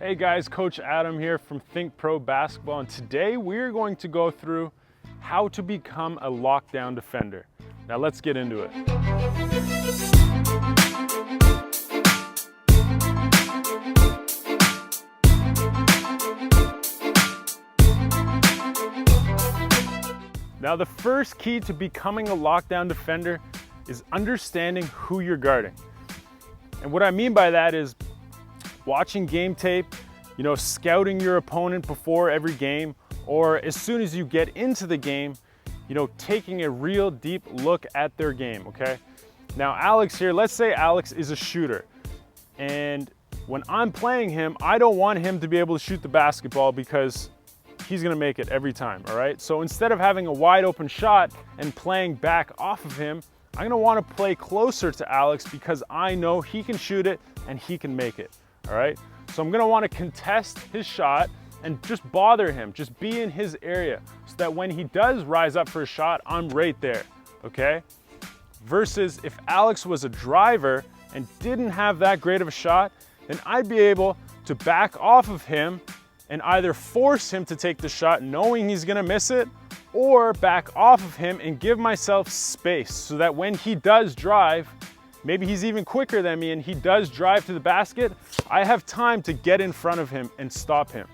Hey guys, Coach Adam here from THINCPRO Basketball, and today we're going to go through how to become a lockdown defender. Now let's get into it. Now the first key to becoming a lockdown defender is understanding who you're guarding. And what I mean by that is watching game tape, scouting your opponent before every game, or as soon as you get into the game, taking a real deep look at their game, okay? Now Alex here, let's say Alex is a shooter, and when I'm playing him, I don't want him to be able to shoot the basketball because he's gonna make it every time, all right? So instead of having a wide open shot and playing back off of him, I'm gonna wanna play closer to Alex because I know he can shoot it and he can make it. All right, so I'm gonna wanna contest his shot and just bother him, just be in his area so that when he does rise up for a shot, I'm right there, okay? Versus if Alex was a driver and didn't have that great of a shot, then I'd be able to back off of him and either force him to take the shot knowing he's gonna miss it, or back off of him and give myself space so that when he does drive, maybe he's even quicker than me and he does drive to the basket, I have time to get in front of him and stop him,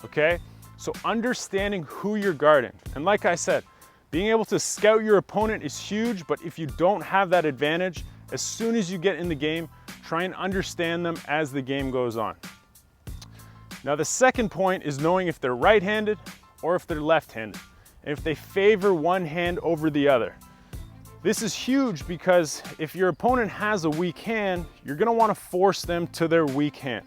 okay? So understanding who you're guarding. And like I said, being able to scout your opponent is huge, but if you don't have that advantage, as soon as you get in the game, try and understand them as the game goes on. Now the second point is knowing if they're right-handed or if they're left-handed, and if they favor one hand over the other. This is huge because if your opponent has a weak hand, you're gonna wanna force them to their weak hand.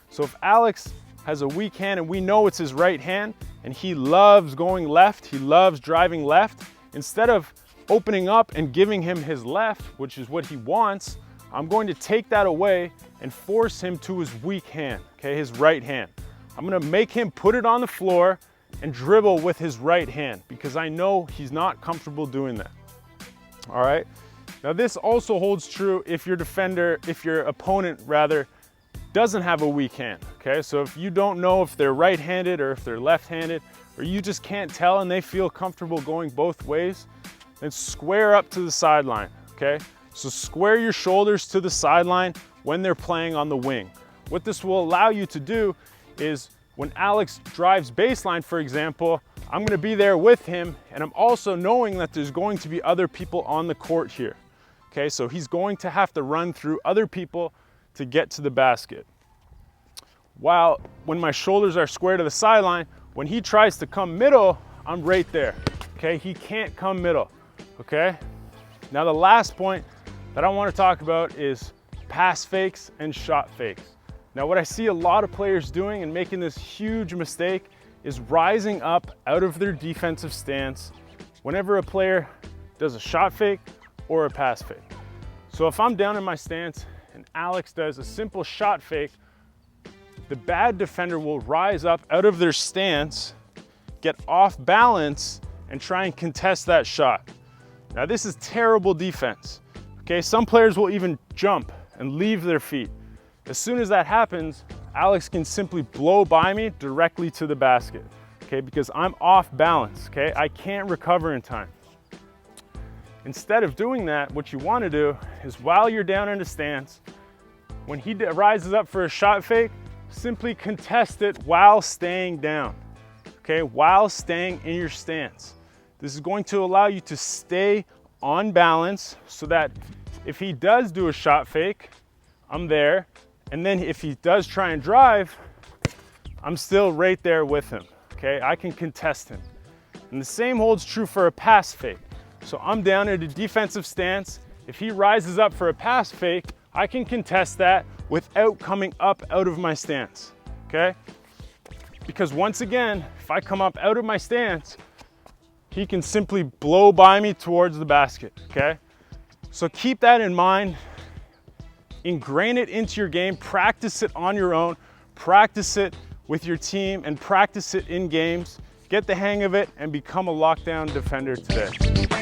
So if Alex has a weak hand and we know it's his right hand and he loves going left, he loves driving left, instead of opening up and giving him his left, which is what he wants, I'm going to take that away and force him to his weak hand, okay, his right hand. I'm gonna make him put it on the floor and dribble with his right hand because I know he's not comfortable doing that. All right, now this also holds true if your opponent doesn't have a weak hand, okay? So if you don't know if they're right-handed or if they're left-handed, or you just can't tell and they feel comfortable going both ways, then square up to the sideline, okay? So square your shoulders to the sideline when they're playing on the wing. What this will allow you to do is when Alex drives baseline, for example, I'm gonna be there with him, and I'm also knowing that there's going to be other people on the court here. Okay, so he's going to have to run through other people to get to the basket. While when my shoulders are square to the sideline, when he tries to come middle, I'm right there. Okay, he can't come middle, okay? Now the last point that I wanna talk about is pass fakes and shot fakes. Now what I see a lot of players doing and making this huge mistake is rising up out of their defensive stance whenever a player does a shot fake or a pass fake. So if I'm down in my stance and Alex does a simple shot fake, the bad defender will rise up out of their stance, get off balance, and try and contest that shot. Now this is terrible defense, okay? Some players will even jump and leave their feet. As soon as that happens, Alex can simply blow by me directly to the basket, okay? Because I'm off balance, okay? I can't recover in time. Instead of doing that, what you wanna do is while you're down in a stance, when he rises up for a shot fake, simply contest it while staying down, okay? While staying in your stance. This is going to allow you to stay on balance so that if he does do a shot fake, I'm there. And then if he does try and drive, I'm still right there with him, okay? I can contest him. And the same holds true for a pass fake. So I'm down at a defensive stance. If he rises up for a pass fake, I can contest that without coming up out of my stance, okay? Because once again, if I come up out of my stance, he can simply blow by me towards the basket, okay? So keep that in mind. Ingrain it into your game, practice it on your own, practice it with your team, and practice it in games. Get the hang of it and become a lockdown defender today.